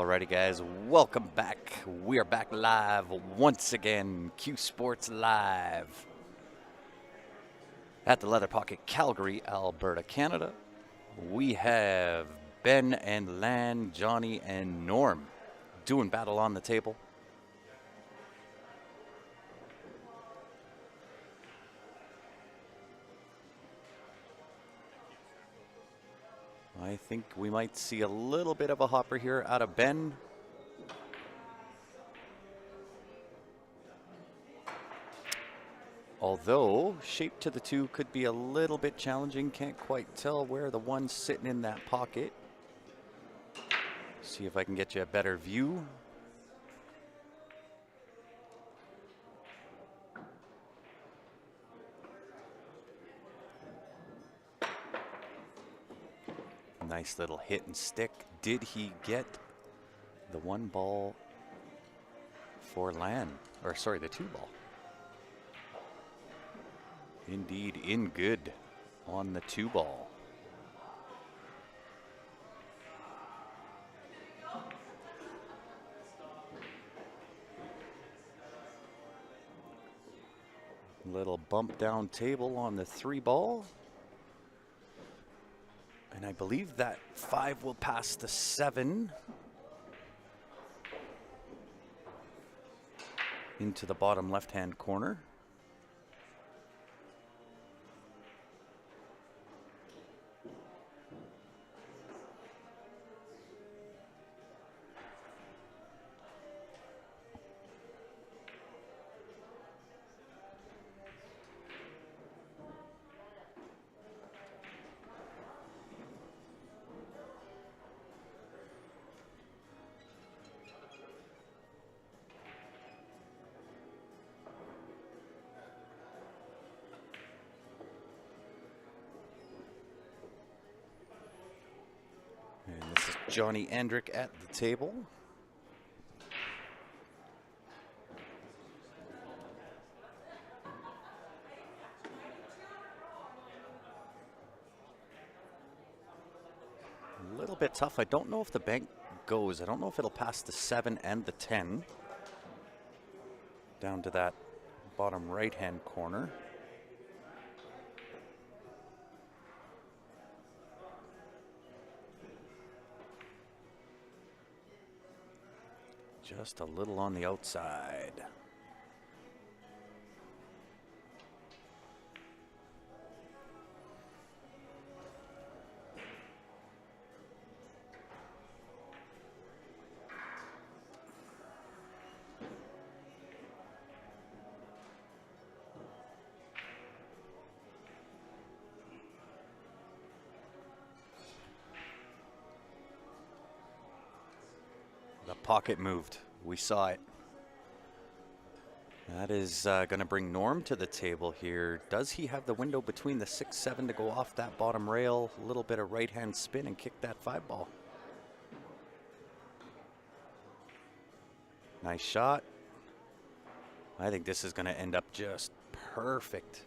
Alrighty, guys, welcome back. We are back live once again. Q Sports Live at the Leather Pocket, Calgary, Alberta, Canada. We have Ben and Lan, Johnny and Norm doing battle on the table. I think we might see a little bit of a hopper here out of Ben. Although, shape to the two could be a little bit challenging. Can't quite tell where the one's sitting in that pocket. See if I can get you a better view. Nice little hit and stick. Did he get the one ball for Lan? Or sorry, the two ball. Indeed, in good on the two ball. Little bump down table on the three ball. And I believe that 5 will pass the 7 into the bottom left-hand corner. And this is Johnny Andrick at the table. A little bit tough. I don't know if the bank goes. I don't know if it'll pass the 7 and the 10. Down to that bottom right-hand corner. Just a little on the outside. The pocket moved. We saw it. That is going to bring Norm to the table here. Does he have the window between the 6-7 to go off that bottom rail? A little bit of right-hand spin and kick that 5 ball. Nice shot. I think this is going to end up just perfect.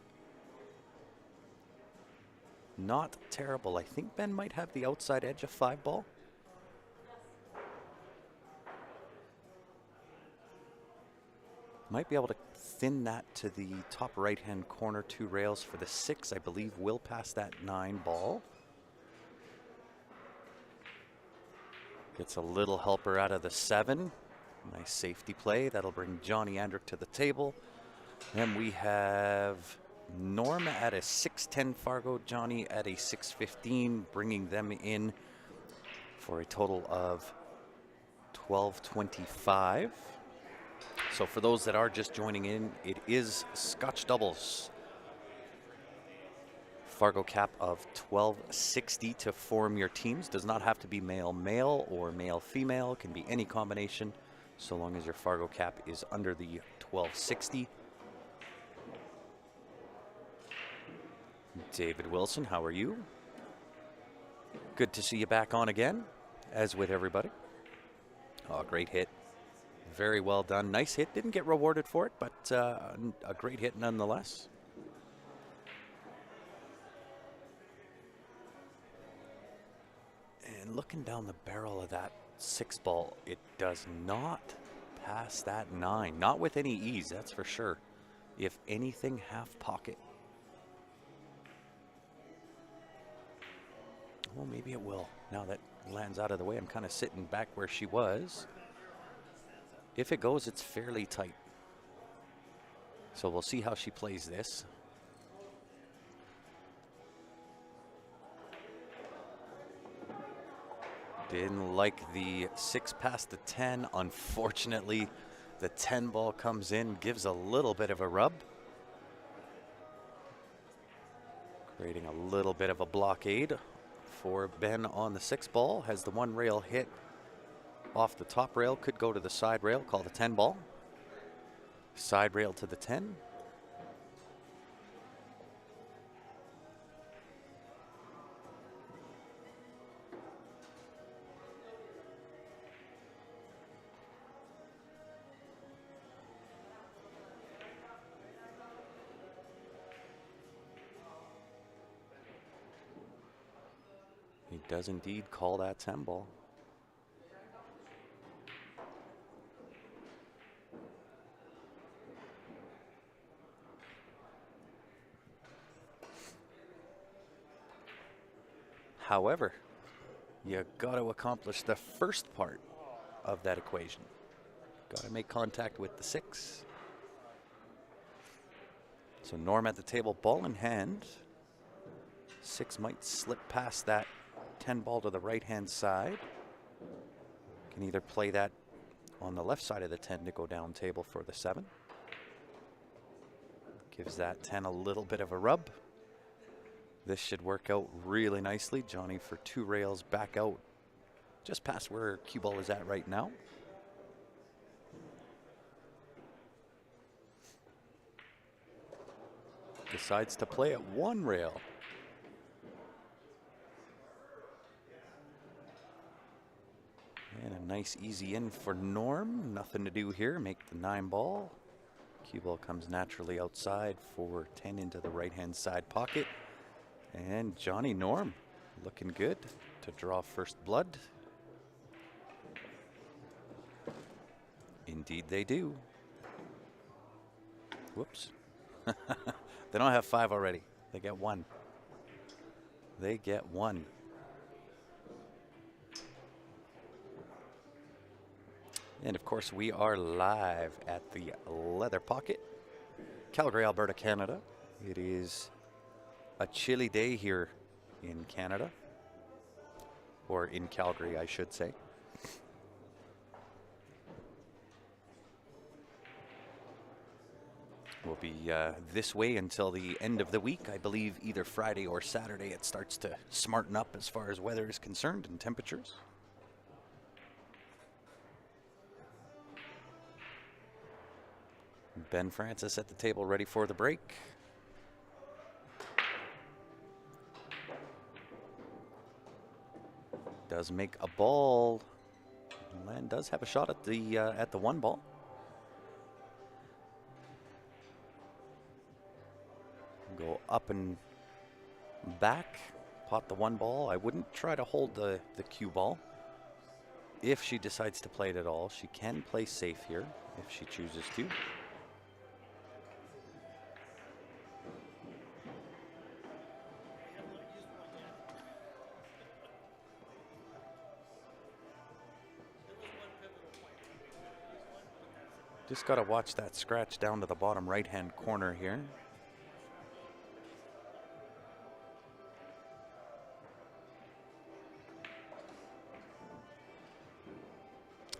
Not terrible. I think Ben might have the outside edge of 5 ball. Might be able to thin that to the top right-hand corner. 2 rails for the 6, I believe, will pass that 9 ball. Gets a little helper out of the 7. Nice safety play. That'll bring Johnny Andrick to the table. And we have Norm at a 6-10 Fargo, Johnny at a 6-15, bringing them in for a total of 12-25. So for those that are just joining in, it is Scotch doubles. Fargo cap of 1260 to form your teams. Does not have to be male-male or male-female. Can be any combination so long as your Fargo cap is under the 1260. David Wilson, how are you? Good to see you back on again, as with everybody. Oh, great hit. Very well done. Nice hit. Didn't get rewarded for it, but a great hit nonetheless. And looking down the barrel of that 6 ball, it does not pass that 9. Not with any ease, that's for sure. If anything, half pocket. Well, maybe it will. Now that lands out of the way, I'm kind of sitting back where she was. If it goes, it's fairly tight. So we'll see how she plays this. Didn't like the 6 past the 10. Unfortunately, the 10 ball comes in, gives a little bit of a rub, creating a little bit of a blockade for Ben on the 6 ball. Has the 1 rail hit off the top rail, could go to the side rail, call the 10 ball. Side rail to the 10. He does indeed call that 10 ball. However, you got to accomplish the first part of that equation. Got to make contact with the 6. So Norm at the table, ball in hand. 6 might slip past that 10 ball to the right-hand side. Can either play that on the left side of the 10 to go down table for the 7. Gives that 10 a little bit of a rub. This should work out really nicely. Johnny for 2 rails back out just past where cue ball is at right now. Decides to play at 1 rail. And a nice easy in for Norm. Nothing to do here. Make the 9 ball. Cue ball comes naturally outside for 10 into the right-hand side pocket. And Johnny Norm looking good to draw first blood. Indeed they do. Whoops. They don't have 5 already. They get 1. They get 1. And of course we are live at the Leather Pocket, Calgary, Alberta, Canada. It is a chilly day here in Canada, or in Calgary, I should say. We'll be this way until the end of the week. I believe either Friday or Saturday it starts to smarten up as far as weather is concerned and temperatures. Ben Francis at the table ready for the break. Does make a ball. Land does have a shot at the 1 ball. Go up and back, pot the 1 ball. I wouldn't try to hold the cue ball. If she decides to play it at all, she can play safe here if she chooses to. Just got to watch that scratch down to the bottom right-hand corner here.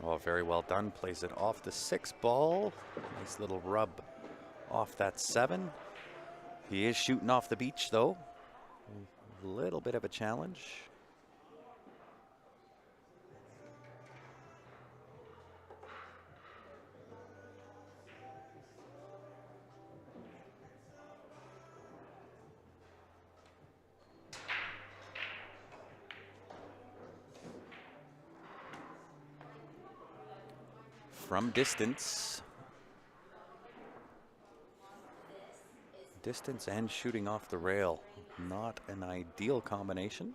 Oh, very well done. Plays it off the 6 ball. Nice little rub off that 7. He is shooting off the beach, though. A little bit of a challenge. From distance. Distance and shooting off the rail. Not an ideal combination.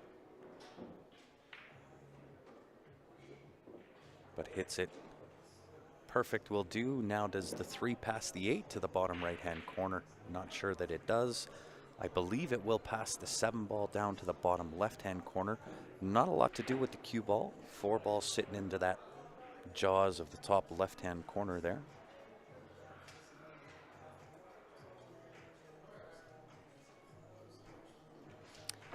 but hits it perfect will do. Now does the 3 pass the 8 to the bottom right-hand corner? Not sure that it does. I believe it will pass the 7 ball down to the bottom left-hand corner. Not a lot to do with the cue ball. 4 balls sitting into that jaws of the top left-hand corner there.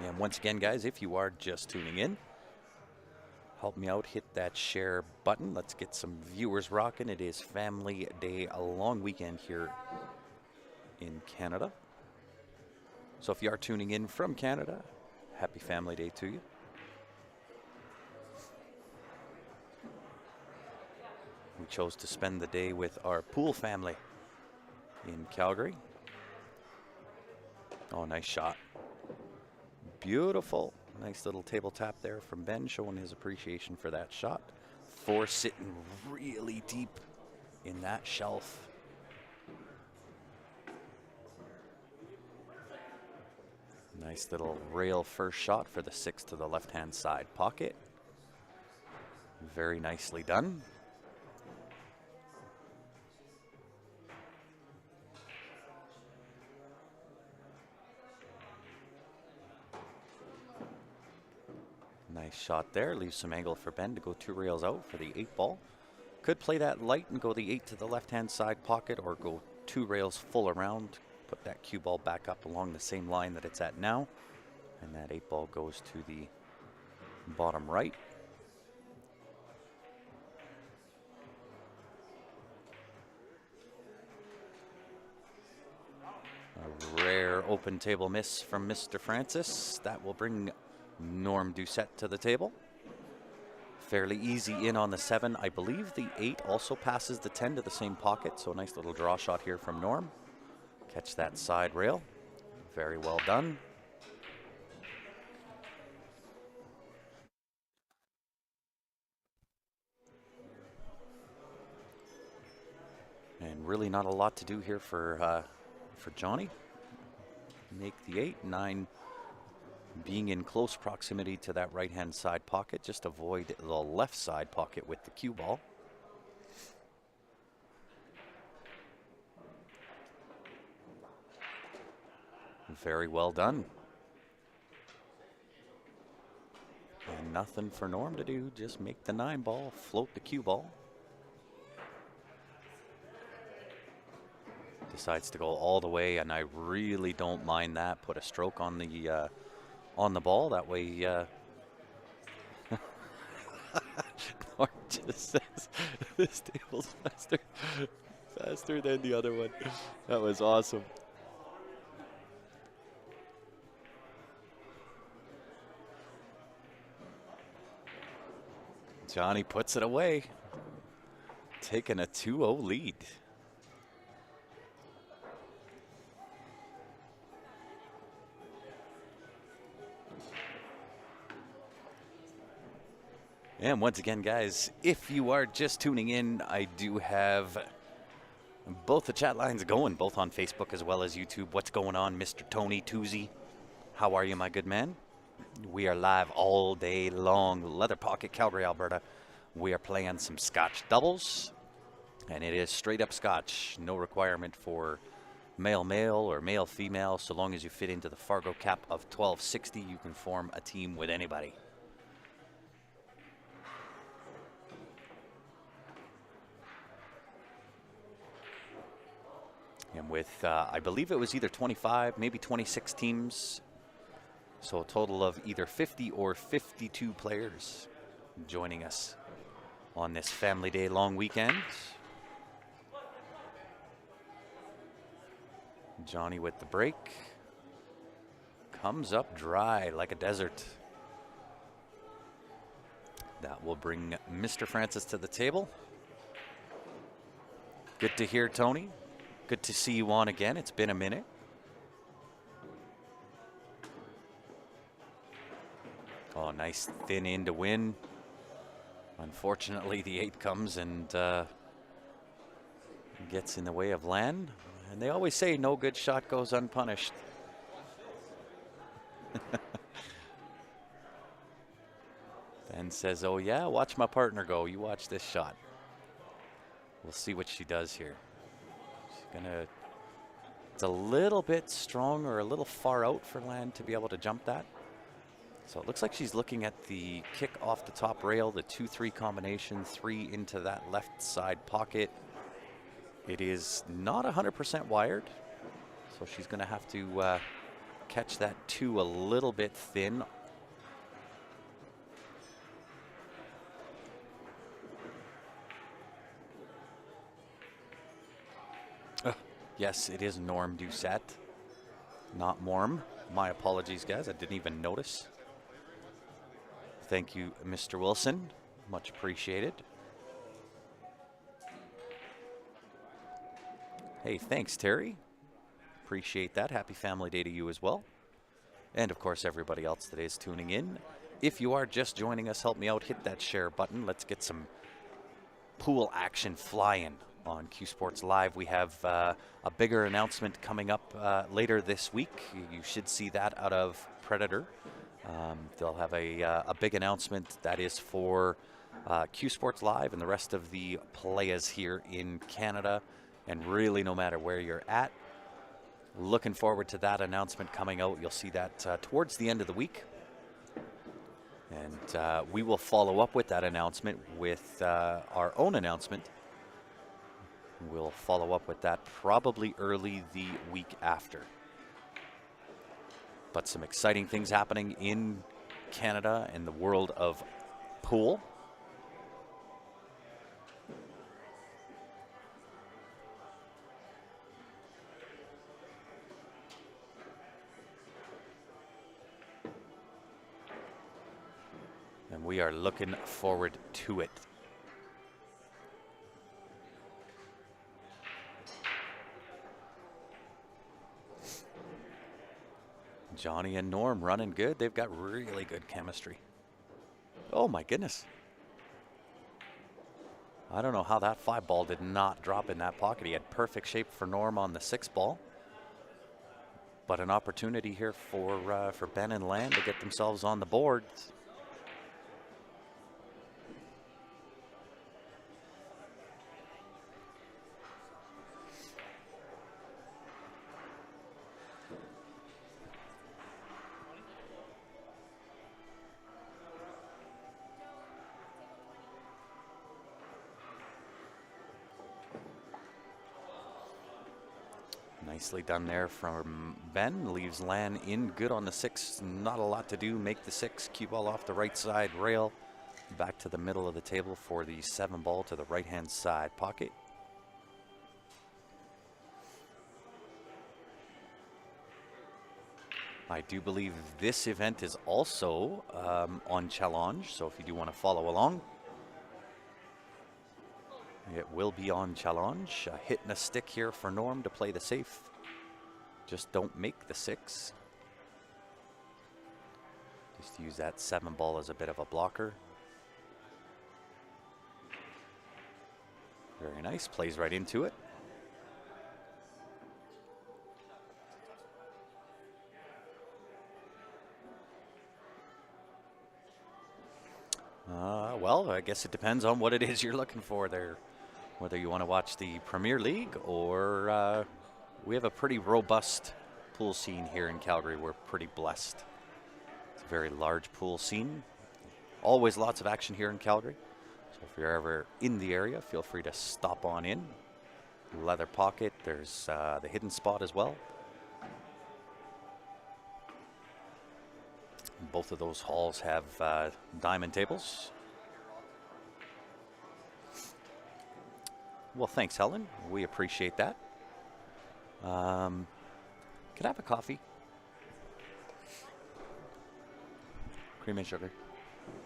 And once again, guys, if you are just tuning in, help me out, hit that share button. Let's get some viewers rocking. It is Family Day, a long weekend here in Canada. So if you are tuning in from Canada, happy Family Day to you. We chose to spend the day with our pool family in Calgary. Oh, nice shot. Beautiful. Nice little table tap there from Ben, showing his appreciation for that shot. 4 sitting really deep in that shelf. Nice little rail first shot for the 6 to the left-hand side pocket. Very nicely done. Nice shot there. Leaves some angle for Ben to go 2 rails out for the 8 ball. Could play that light and go the 8 to the left-hand side pocket, or go 2 rails full around. Put that cue ball back up along the same line that it's at now. And that 8 ball goes to the bottom right. A rare open table miss from Mr. Francis. That will bring Norm Doucette to the table. Fairly easy in on the 7. I believe the 8 also passes the 10 to the same pocket, so a nice little draw shot here from Norm. Catch that side rail. Very well done. And really not a lot to do here for Johnny. Make the 8, 9 being in close proximity to that right-hand side pocket. Just avoid the left side pocket with the cue ball. Very well done. And nothing for Norm to do, just make the 9 ball, float the cue ball. Decides to go all the way, and I really don't mind that. Put a stroke on the ball, that way Norm just says this table's faster than the other one. That was awesome. Johnny puts it away, taking a 2-0 lead. And once again, guys, if you are just tuning in, I do have both the chat lines going, both on Facebook as well as YouTube. What's going on, Mr. Tony Toozy? How are you, my good man? We are live all day long. Leather Pocket, Calgary, Alberta. We are playing some Scotch doubles, and it is straight up Scotch. No requirement for male-male or male-female. So long as you fit into the Fargo cap of 1260, you can form a team with anybody. And with, I believe it was either 25, maybe 26 teams. So a total of either 50 or 52 players joining us on this Family Day long weekend. Johnny with the break. Comes up dry like a desert. That will bring Mr. Francis to the table. Good to hear, Tony. Good to see you on again. It's been a minute. Oh, nice thin in to win. Unfortunately, the 8 comes and gets in the way of land. And they always say no good shot goes unpunished. and says, oh yeah, watch my partner go. You watch this shot. We'll see what she does here. She's gonna, it's a little bit strong or a little far out for Land to be able to jump that. So it looks like she's looking at the kick off the top rail, the 2-3 combination, 3 into that left side pocket. It is not 100% wired, so she's going to have to catch that 2 a little bit thin. Yes, it is Norm Doucette, not Morm. My apologies, guys. I didn't even notice. Thank you, Mr. Wilson. Much appreciated. Hey, thanks, Terry. Appreciate that. Happy Family Day to you as well. And, of course, everybody else that is tuning in. If you are just joining us, help me out. Hit that share button. Let's get some pool action flying on Q Sports Live. We have a bigger announcement coming up later this week. You should see that out of Predator. They'll have a big announcement that is for Q Sports Live and the rest of the players here in Canada. And really, no matter where you're at, looking forward to that announcement coming out. You'll see that towards the end of the week. And we will follow up with that announcement with our own announcement. We'll follow up with that probably early the week after. But some exciting things happening in Canada and the world of pool. And we are looking forward to it. Johnny and Norm running good. They've got really good chemistry. Oh my goodness. I don't know how that 5 ball did not drop in that pocket. He had perfect shape for Norm on the 6 ball. But an opportunity here for Ben and Land to get themselves on the board. Nicely done there from Ben. Leaves Lan in good on the 6. Not a lot to do. Make the 6. Cue ball off the right side rail. Back to the middle of the table for the 7 ball to the right-hand side pocket. I do believe this event is also on Challenge. So if you do want to follow along, it will be on Challenge. Hitting a stick here for Norm to play the safe. Just don't make the 6. Just use that 7 ball as a bit of a blocker. Very nice. Plays right into it. Well, I guess it depends on what it is you're looking for there. Whether you want to watch the Premier League or we have a pretty robust pool scene here in Calgary. We're pretty blessed. It's a very large pool scene. Always lots of action here in Calgary. So if you're ever in the area, feel free to stop on in. Leather pocket. There's the hidden spot as well. Both of those halls have diamond tables. Well, thanks, Helen. We appreciate that. Could I have a coffee? Cream and sugar.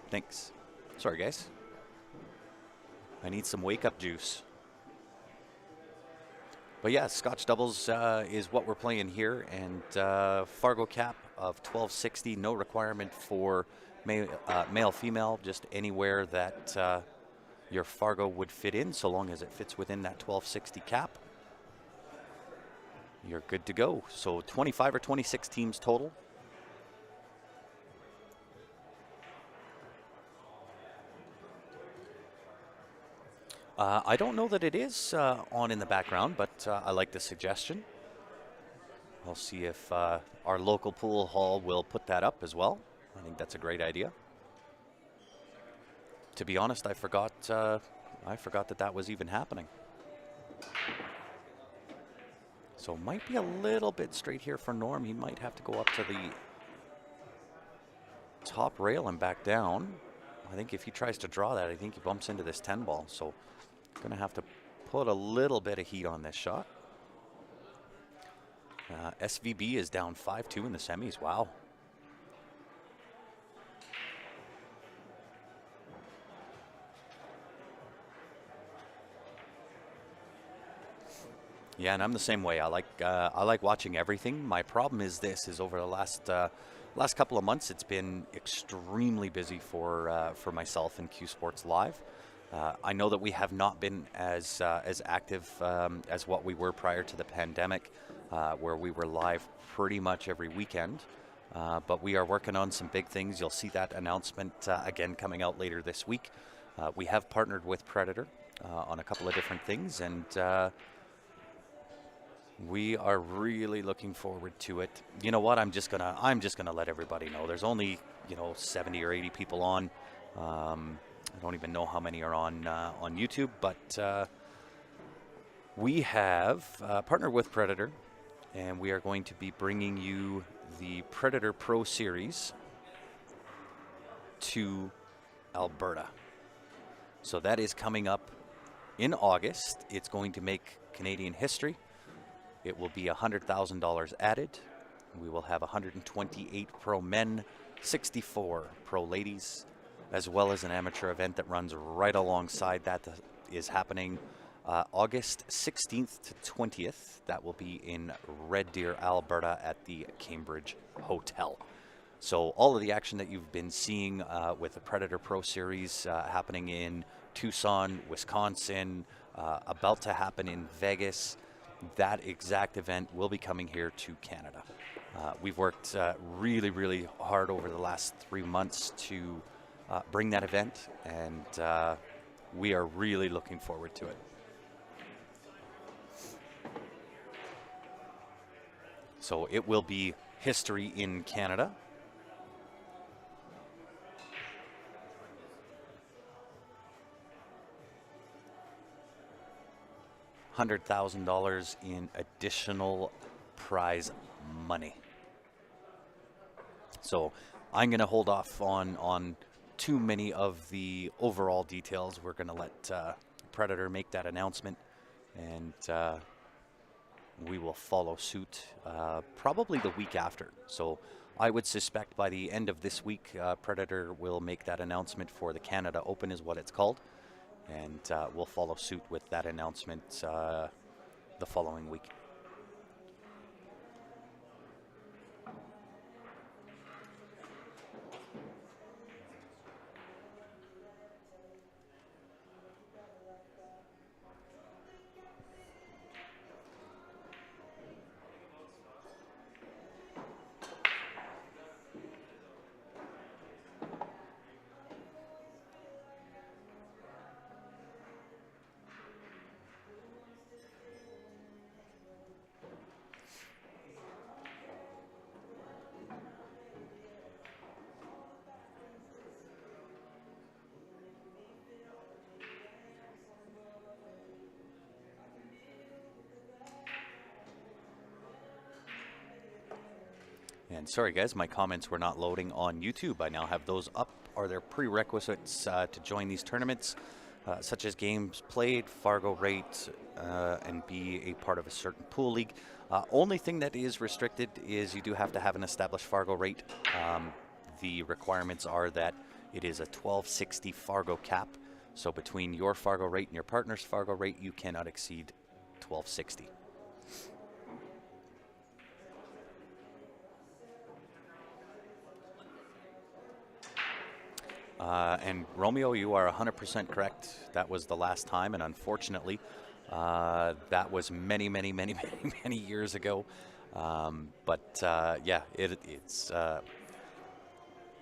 Thanks. Sorry, guys. I need some wake-up juice. But yeah, Scotch doubles is what we're playing here, and Fargo cap of 1260. No requirement for male, female, just anywhere that your Fargo would fit in, so long as it fits within that 1260 cap. You're good to go. So 25 or 26 teams total. I don't know that it is on in the background, but I like the suggestion. I'll see if our local pool hall will put that up as well. I think that's a great idea. To be honest, I forgot that that was even happening. So might be a little bit straight here for Norm. He might have to go up to the top rail and back down. I think if he tries to draw that, I think he bumps into this 10 ball. So going to have to put a little bit of heat on this shot. SVB is down 5-2 in the semis. Wow. Yeah, and I'm the same way. I like watching everything. My problem is this: is over the last couple of months, it's been extremely busy for myself and Q Sports Live. I know that we have not been as active as what we were prior to the pandemic, where we were live pretty much every weekend. But we are working on some big things. You'll see that announcement again coming out later this week. We have partnered with Predator on a couple of different things, and we are really looking forward to it. You know what? I'm just gonna let everybody know. There's only 70 or 80 people on. I don't even know how many are on YouTube, but we have partnered with Predator, and we are going to be bringing you the Predator Pro Series to Alberta. So that is coming up in August. It's going to make Canadian history. It will be $100,000 added. We will have 128 pro men, 64 pro ladies, as well as an amateur event that runs right alongside that is happening August 16th to 20th. That will be in Red Deer, Alberta at the Cambridge Hotel. So all of the action that you've been seeing with the Predator Pro Series happening in Tucson, Wisconsin, about to happen in Vegas, that exact event will be coming here to Canada. We've worked really, really hard over the last 3 months to bring that event, and we are really looking forward to it. So it will be history in Canada. $100,000 in additional prize money. So I'm going to hold off on too many of the overall details. We're going to let Predator make that announcement, and we will follow suit probably the week after. So I would suspect by the end of this week, Predator will make that announcement for the Canada Open, is what it's called. And we'll follow suit with that announcement the following week. And sorry guys, my comments were not loading on YouTube. I now have those up. Are there prerequisites to join these tournaments, such as games played, Fargo rate, and be a part of a certain pool league? Only thing that is restricted is you do have to have an established Fargo rate. The requirements are that it is a 1260 Fargo cap. So between your Fargo rate and your partner's Fargo rate, you cannot exceed 1260. And Romeo, you are 100% correct. That was the last time, and unfortunately, that was many, many, many, many, many years ago. Yeah, it's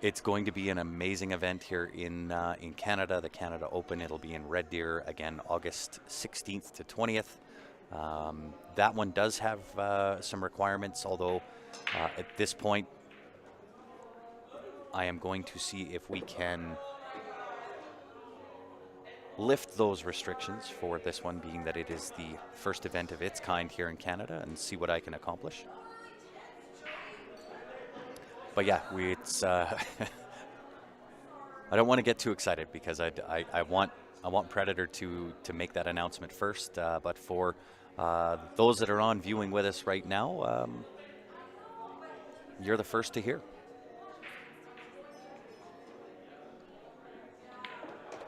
It's going to be an amazing event here in Canada, the Canada Open. It'll be in Red Deer again, August 16th to 20th. That one does have some requirements, although at this point, I am going to see if we can lift those restrictions for this one, being that it is the first event of its kind here in Canada, and see what I can accomplish. But yeah, it's I don't want to get too excited because I want Predator to make that announcement first. But for those that are on viewing with us right now, you're the first to hear.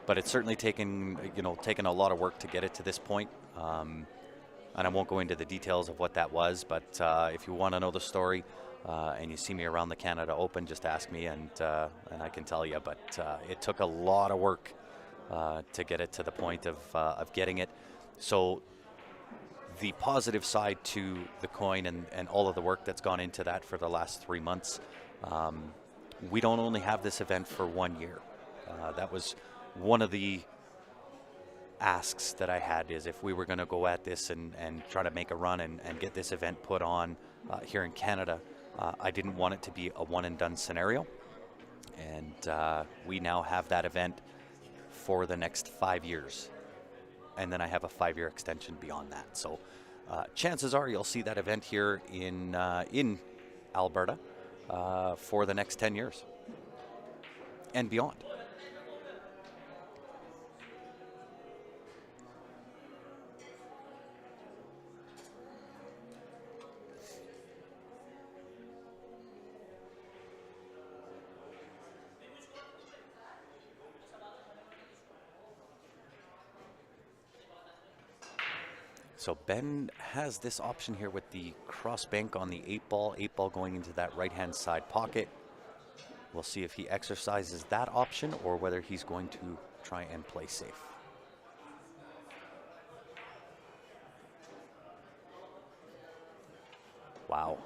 But it's certainly taken a lot of work to get it to this point. And I won't go into the details of what that was, but if you want to know the story and you see me around the Canada Open, just ask me and I can tell you. But it took a lot of work to get it to the point of getting it. So the positive side to the coin and all of the work that's gone into that for the last 3 months, we don't only have this event for 1 year. That was one of the asks that I had, is if we were going to go at this and try to make a run and get this event put on here in Canada, I didn't want it to be a one and done scenario. And we now have that event for the next 5 years. And then I have a 5-year extension beyond that. So chances are you'll see that event here in Alberta for the next 10 years and beyond. So Ben has this option here with the cross bank on the 8 ball going into that right-hand side pocket. We'll see if he exercises that option or whether he's going to try and play safe. Wow.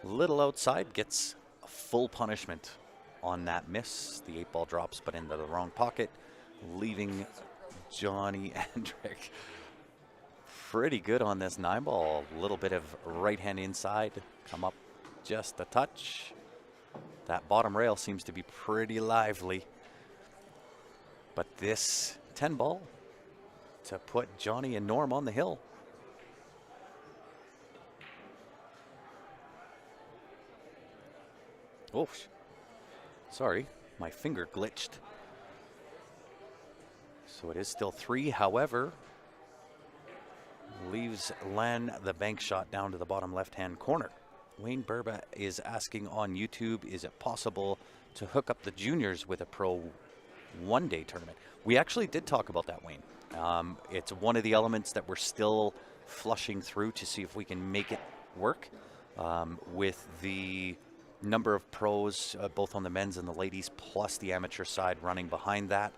Little outside, gets a full punishment on that miss. The 8 ball drops, but into the wrong pocket, leaving Johnny Andrick pretty good on this 9 ball. A little bit of right hand inside, come up just a touch. That bottom rail seems to be pretty lively. But this 10 ball to put Johnny and Norm on the hill. Oh, sorry, my finger glitched. So it is still 3, however, leaves Len the bank shot down to the bottom left-hand corner. Wayne Burba is asking on YouTube, is it possible to hook up the juniors with a pro one-day tournament? We actually did talk about that, Wayne. It's one of the elements that we're still flushing through to see if we can make it work with the number of pros, both on the men's and the ladies, plus the amateur side running behind that.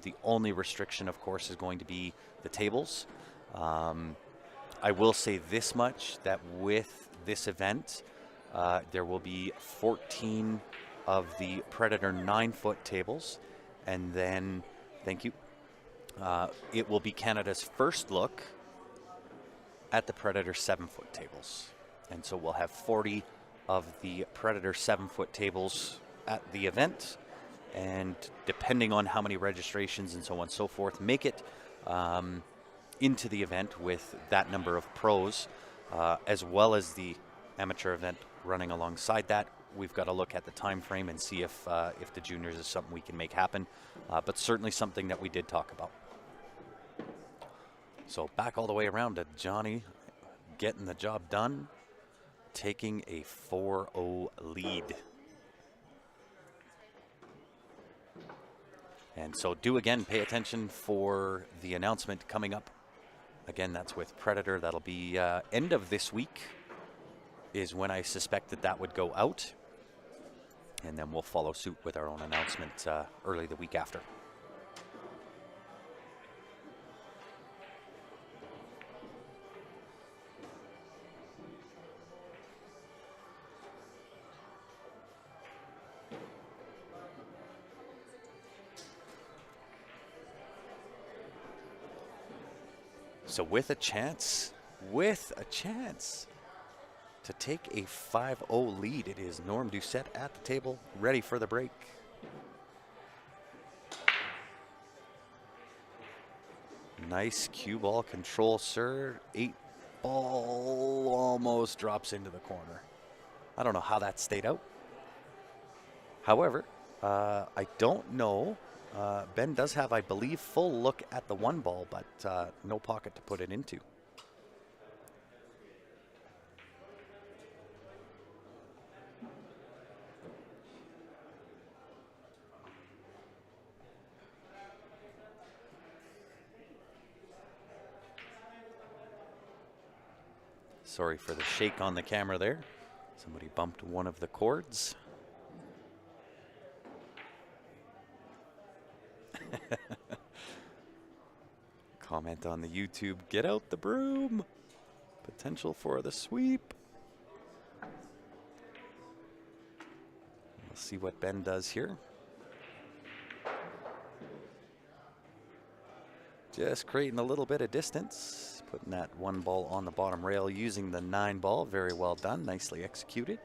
The only restriction, of course, is going to be the tables. I will say this much, that with this event, there will be 14 of the Predator 9-foot tables, and then, thank you, it will be Canada's first look at the Predator 7-foot tables. And so we'll have 40 of the Predator 7-foot tables at the event. And depending on how many registrations and so on and so forth make it into the event with that number of pros, as well as the amateur event running alongside that, we've got to look at the time frame and see if the juniors is something we can make happen, but certainly something that we did talk about. So back all the way around to Johnny getting the job done, taking a 4-0 lead. And so do again pay attention for the announcement coming up. Again, that's with Predator. That'll be end of this week is when I suspect that would go out. And then we'll follow suit with our own announcement early the week after. So with a chance to take a 5-0 lead, it is Norm Doucette at the table, ready for the break. Nice cue ball control, sir. 8 ball almost drops into the corner. I don't know how that stayed out. However, I don't know. Ben does have, I believe, full look at the 1 ball, but no pocket to put it into. Sorry for the shake on the camera there. Somebody bumped one of the cords. Comment on the YouTube, get out the broom. Potential for the sweep. We'll see what Ben does here. Just creating a little bit of distance. Putting that 1 ball on the bottom rail using the 9 ball. Very well done, nicely executed.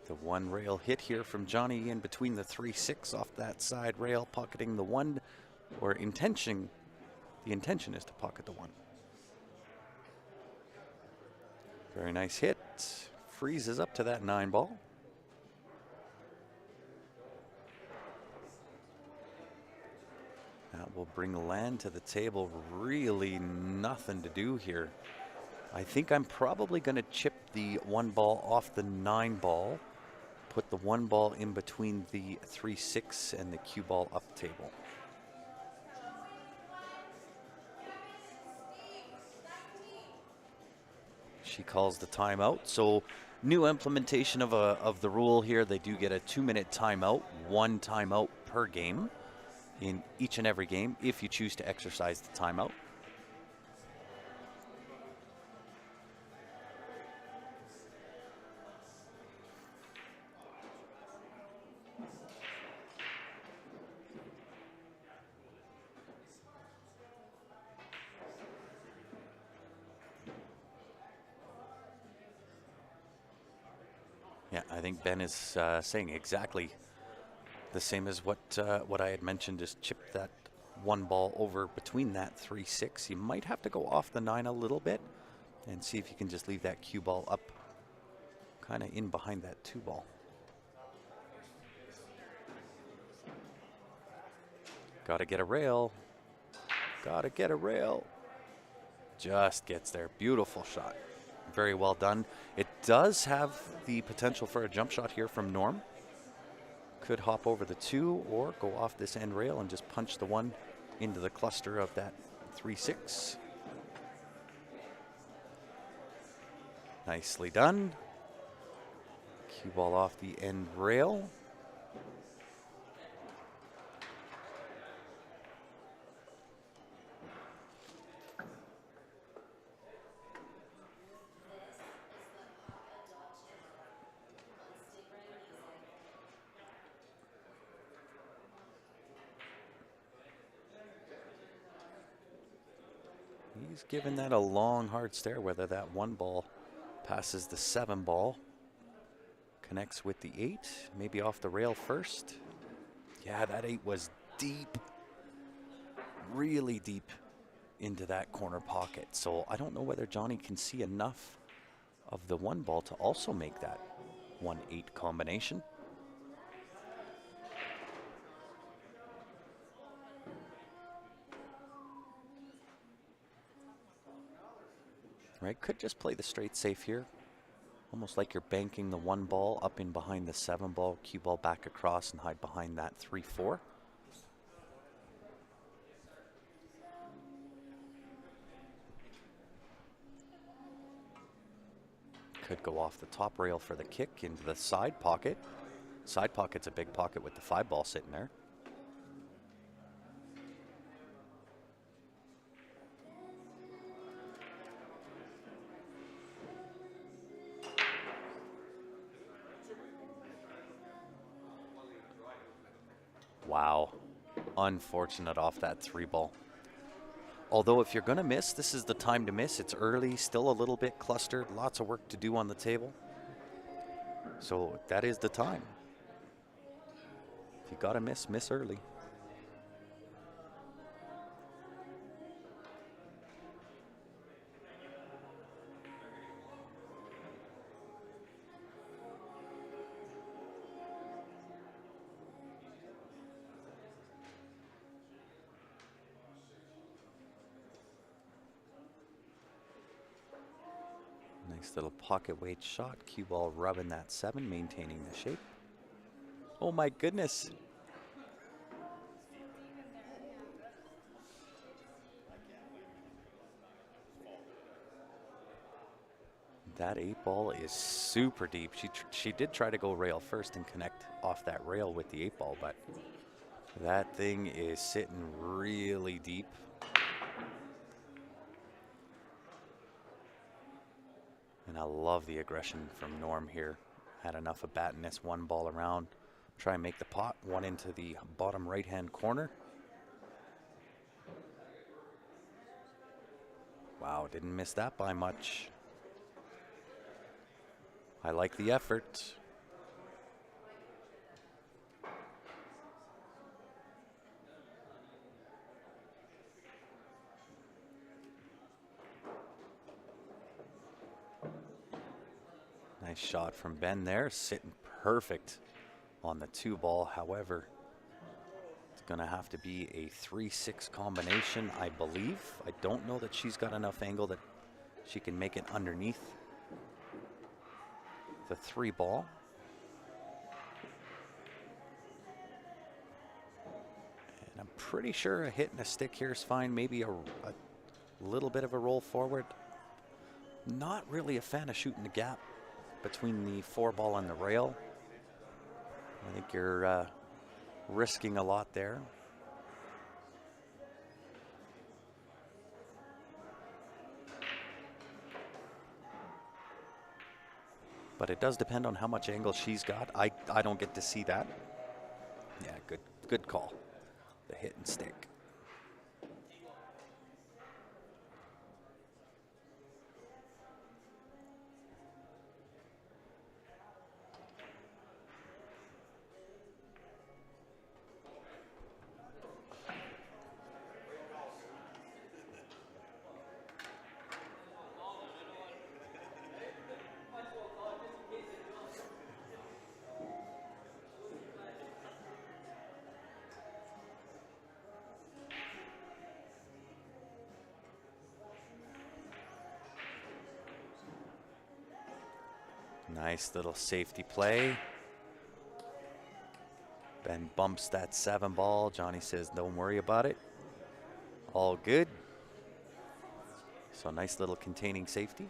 The 1 rail hit here from Johnny in between the 3-6 off that side rail, pocketing the 1, or the intention is to pocket the 1. Very nice hit. Freezes up to that 9 ball. That will bring land to the table. Really nothing to do here. I think I'm probably going to chip the 1 ball off the 9 ball. Put the 1 ball in between the 3-6 and the cue ball up table. She calls the timeout. So new implementation of the rule here. They do get a 2-minute timeout, 1 timeout per game in each and every game if you choose to exercise the timeout. Yeah, I think Ben is saying exactly the same as what I had mentioned, is chip that 1 ball over between that 3-6. You might have to go off the 9 a little bit and see if you can just leave that cue ball up kind of in behind that 2 ball. Gotta get a rail. Gotta get a rail. Just gets there. Beautiful shot. Very well done. It does have the potential for a jump shot here from Norm. Could hop over the 2 or go off this end rail and just punch the 1 into the cluster of that 3-6. Nicely done. Cue ball off the end rail. He's given that a long, hard stare, whether that 1 ball passes the 7 ball, connects with the 8, maybe off the rail first. Yeah, that 8 was deep, really deep into that corner pocket. So I don't know whether Johnny can see enough of the 1 ball to also make that 1-8 combination. Right, could just play the straight safe here. Almost like you're banking the 1 ball up in behind the 7 ball, cue ball back across and hide behind that 3-4. Could go off the top rail for the kick into the side pocket. Side pocket's a big pocket with the 5 ball sitting there. Wow, unfortunate off that 3 ball. Although if you're going to miss, this is the time to miss. It's early, still a little bit clustered, lots of work to do on the table. So that is the time. If you got to miss, miss early. Nice little pocket weight shot. Cue ball rubbing that 7, maintaining the shape. Oh my goodness. That 8 ball is super deep. She did try to go rail first and connect off that rail with the 8 ball, but that thing is sitting really deep. And I love the aggression from Norm here. Had enough of batting this 1 ball around. Try and make the pot. 1 into the bottom right-hand corner. Wow, didn't miss that by much. I like the effort. Nice shot from Ben there, sitting perfect on the 2 ball. However, it's going to have to be a 3-6 combination, I believe. I don't know that she's got enough angle that she can make it underneath the 3 ball. And I'm pretty sure a hit and a stick here is fine. Maybe a little bit of a roll forward. Not really a fan of shooting the gap between the 4 ball and the rail. I think you're risking a lot there. But it does depend on how much angle she's got. I don't get to see that. Yeah, good call. The hit and stick. Nice little safety play. Ben bumps that 7 ball. Johnny says, don't worry about it. All good. So nice little containing safety.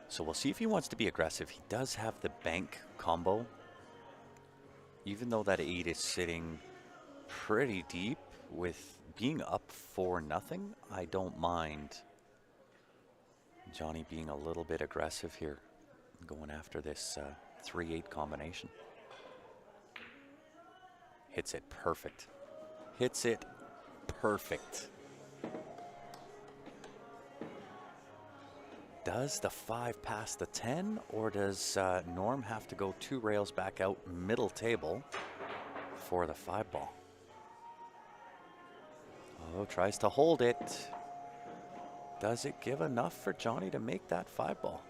So we'll see if he wants to be aggressive. He does have the bank combo. Even though that 8 is sitting pretty deep, with being up 4-0, I don't mind Johnny being a little bit aggressive here, going after this 3-8 combination. Hits it perfect. Hits it perfect. Does the 5 pass the 10, or does Norm have to go 2 rails back out middle table for the 5 ball? Oh, tries to hold it. Does it give enough for Johnny to make that 5-ball?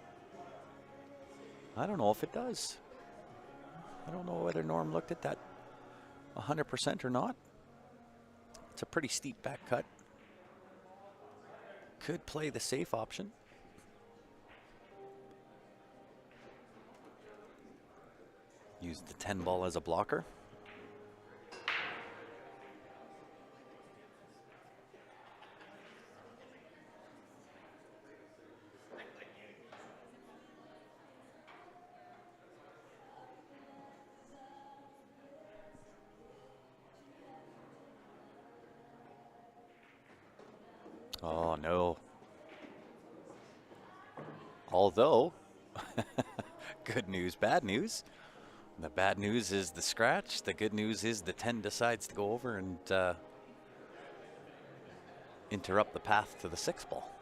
I don't know if it does. I don't know whether Norm looked at that 100% or not. It's a pretty steep back cut. Could play the safe option. Use the 10-ball as a blocker. Oh, no. Although, good news, bad news. The bad news is the scratch. The good news is the 10 decides to go over and interrupt the path to the 6-ball.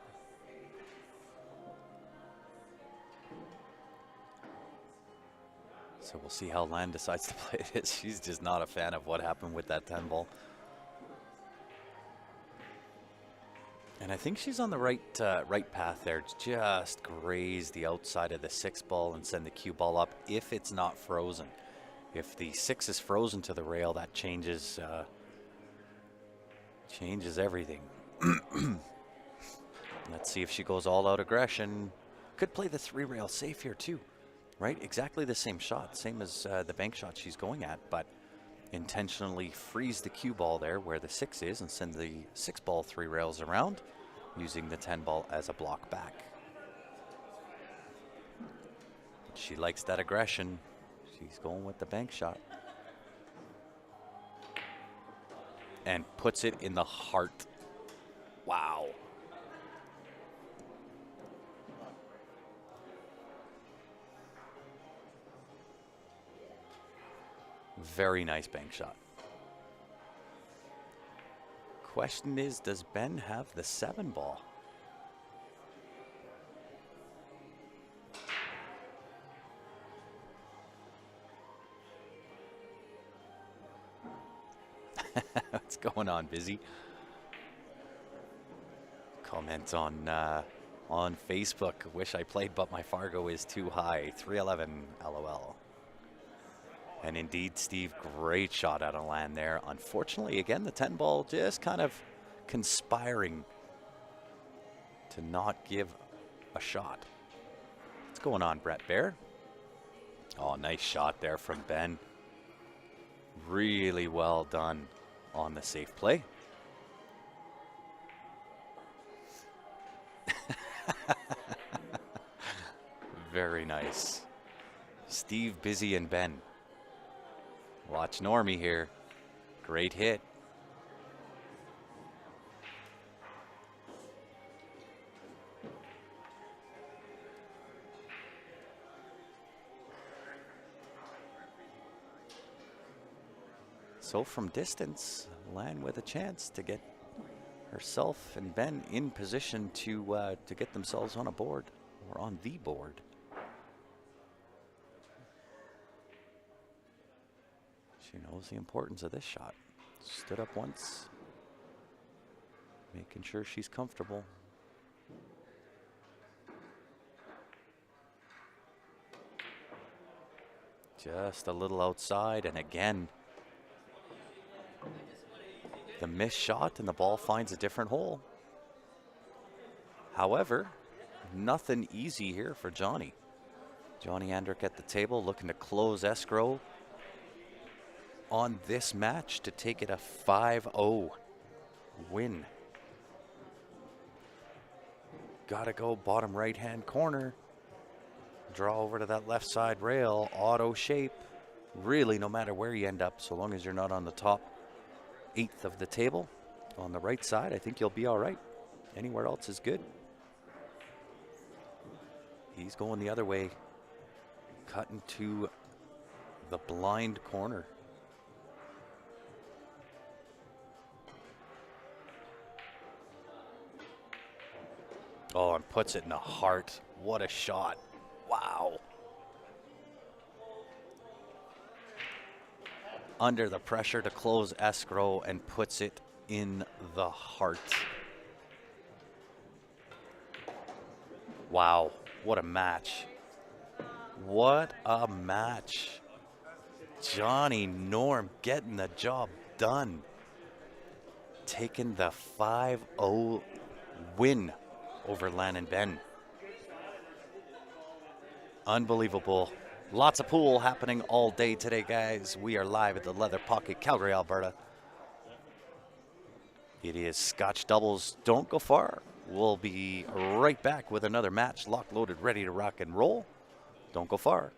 So we'll see how Lan decides to play this. She's just not a fan of what happened with that 10-ball. And I think she's on the right path there. Just graze the outside of the 6-ball and send the cue ball up if it's not frozen. If the 6 is frozen to the rail, that changes everything. Let's see if she goes all out aggression. Could play the 3-rail safe here too, right? Exactly the same shot, same as the bank shot she's going at, but intentionally freeze the cue ball there where the 6 is and send the 6-ball 3 rails around using the 10-ball as a block back. She likes that aggression. She's going with the bank shot. And puts it in the heart. Wow. Very nice bank shot. Question is, does Ben have the 7-ball? What's going on, Busy? Comment on Facebook. Wish I played, but my Fargo is too high. 311 LOL. And indeed, Steve, great shot out of Lan there. Unfortunately, again, the 10-ball just kind of conspiring to not give a shot. What's going on, Brett Bear? Oh, nice shot there from Ben. Really well done on the safe play. Very nice. Steve, Busy, and Ben. Watch Normie here. Great hit. So from distance, Lan with a chance to get herself and Ben in position to get themselves on a board, or on the board. She knows the importance of this shot. Stood up once, making sure she's comfortable. Just a little outside, and again, the missed shot, and the ball finds a different hole. However, nothing easy here for Johnny. Johnny Andrick at the table looking to close escrow on this match to take it a 5-0 win. Gotta go bottom right-hand corner. Draw over to that left side rail, auto shape. Really, no matter where you end up, so long as you're not on the top 8th of the table, on the right side, I think you'll be all right. Anywhere else is good. He's going the other way, cutting to the blind corner. Oh, and puts it in the heart. What a shot. Wow. Under the pressure to close escrow and puts it in the heart. Wow, what a match. What a match. Johnny Norm getting the job done. Taking the 5-0 win over Lannon Ben. Unbelievable. Lots of pool happening all day today, guys. We are live at the Leather Pocket, Calgary, Alberta. It is Scotch doubles. Don't go far. We'll be right back with another match, locked, loaded, ready to rock and roll. Don't go far.